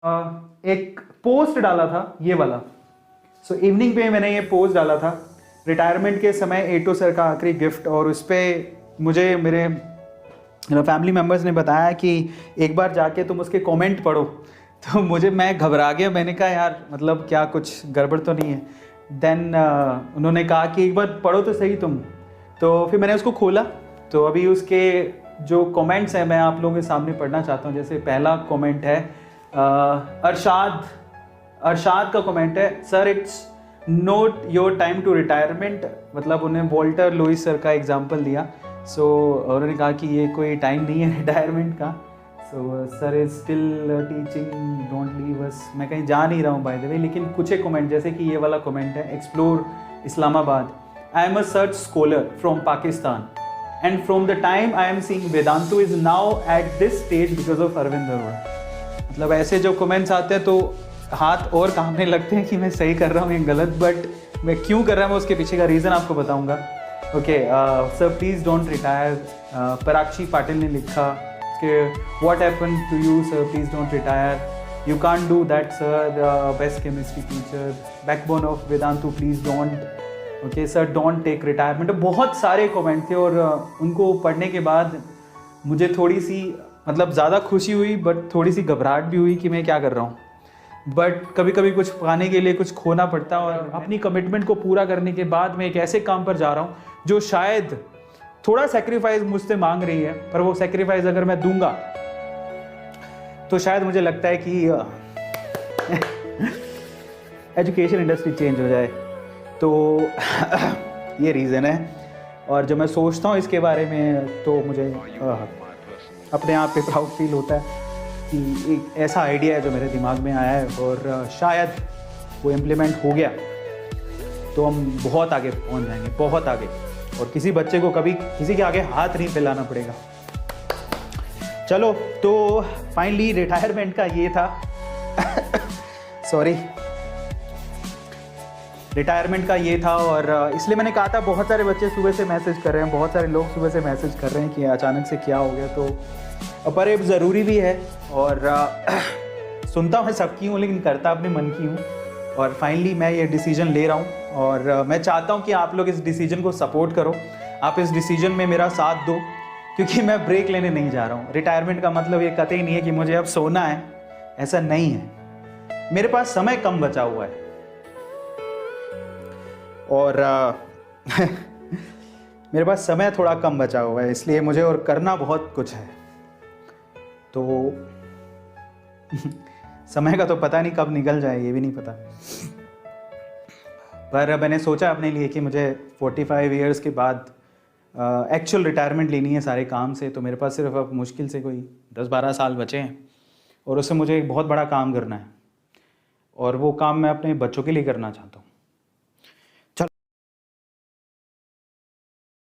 एक पोस्ट डाला था ये वाला। सो इवनिंग पे मैंने ये पोस्ट डाला था, रिटायरमेंट के समय एटो सर का आखिरी गिफ्ट, और उस पर मुझे मेरे फैमिली मेम्बर्स ने बताया कि एक बार जाके तुम उसके कमेंट पढ़ो। तो मैं घबरा गया, मैंने कहा यार मतलब क्या कुछ गड़बड़ तो नहीं है। देन उन्होंने कहा कि एक बार पढ़ो तो सही तुम। तो फिर मैंने उसको खोला, तो अभी उसके जो कमेंट्स हैं मैं आप लोगों के सामने पढ़ना चाहता हूँ। जैसे पहला कमेंट है अरशाद का कमेंट है, sir it's not your time to retirement. मतलब उन्हें वॉल्टर लुइस सर का एग्जांपल दिया। सो उन्होंने कहा कि ये कोई टाइम नहीं है रिटायरमेंट का। So sir is still teaching, don't leave us. मैं कहीं जा नहीं रहा हूँ बाय द वे। लेकिन कुछ एक कमेंट, जैसे कि ये वाला कमेंट है, explore Islamabad, I am a search scholar from Pakistan and from the time I am seeing Vedantu is now at this stage because of Arvind Arora. मतलब ऐसे जो कमेंट्स आते हैं तो हाथ और कांपने लगते हैं कि मैं सही कर रहा हूँ या गलत, बट मैं क्यों कर रहा हूँ उसके पीछे का रीज़न आपको बताऊँगा। Okay sir please don't retire. Parakshi Patil ने लिखा कि what happen to you sir, please don't retire, you can't do that sir, best chemistry teacher, backbone of Vedantu, please don't. Okay sir don't take retirement. बहुत सारे comment थे और उनको पढ़ने के बाद मुझे थोड़ी सी मतलब ज़्यादा खुशी हुई, बट थोड़ी सी घबराहट भी हुई कि मैं क्या कर रहा हूँ। बट कभी कभी कुछ पाने के लिए कुछ खोना पड़ता है, और अपनी कमिटमेंट को पूरा करने के बाद मैं एक ऐसे काम पर जा रहा हूँ जो शायद थोड़ा सेक्रीफाइस मुझसे मांग रही है, पर वो सेक्रीफाइस अगर मैं दूंगा तो शायद मुझे लगता है कि एजुकेशन इंडस्ट्री चेंज हो जाए। तो ये रीज़न है। और जब मैं सोचता हूँ इसके बारे में तो मुझे अपने आप पे प्राउड फील होता है कि एक ऐसा आइडिया है जो मेरे दिमाग में आया है, और शायद वो इम्प्लीमेंट हो गया तो हम बहुत आगे पहुंच जाएंगे, बहुत आगे, और किसी बच्चे को कभी किसी के आगे हाथ नहीं फैलाना पड़ेगा। चलो तो फाइनली रिटायरमेंट का ये था सॉरी, रिटायरमेंट का ये था। और इसलिए मैंने कहा था, बहुत सारे बच्चे सुबह से मैसेज कर रहे हैं, बहुत सारे लोग सुबह से मैसेज कर रहे हैं कि अचानक से क्या हो गया। तो पर ये ज़रूरी भी है, और सुनता मैं सबकी हूँ लेकिन करता अपने मन की हूँ। और फाइनली मैं ये डिसीजन ले रहा हूँ, और मैं चाहता हूँ कि आप लोग इस डिसीजन को सपोर्ट करो, आप इस डिसीजन में मेरा साथ दो, क्योंकि मैं ब्रेक लेने नहीं जा रहा हूँ। रिटायरमेंट का मतलब ये कतई नहीं है कि मुझे अब सोना है, ऐसा नहीं है। मेरे पास समय कम बचा हुआ है, और मेरे पास समय थोड़ा कम बचा हुआ है, इसलिए मुझे और करना बहुत कुछ है। तो समय का तो पता नहीं कब निकल जाए, ये भी नहीं पता। पर मैंने सोचा अपने लिए कि मुझे 45 इयर्स के बाद एक्चुअल रिटायरमेंट लेनी है सारे काम से। तो मेरे पास सिर्फ अब मुश्किल से कोई 10-12 साल बचे हैं, और उससे मुझे एक बहुत बड़ा काम करना है, और वो काम मैं अपने बच्चों के लिए करना चाहता हूँ।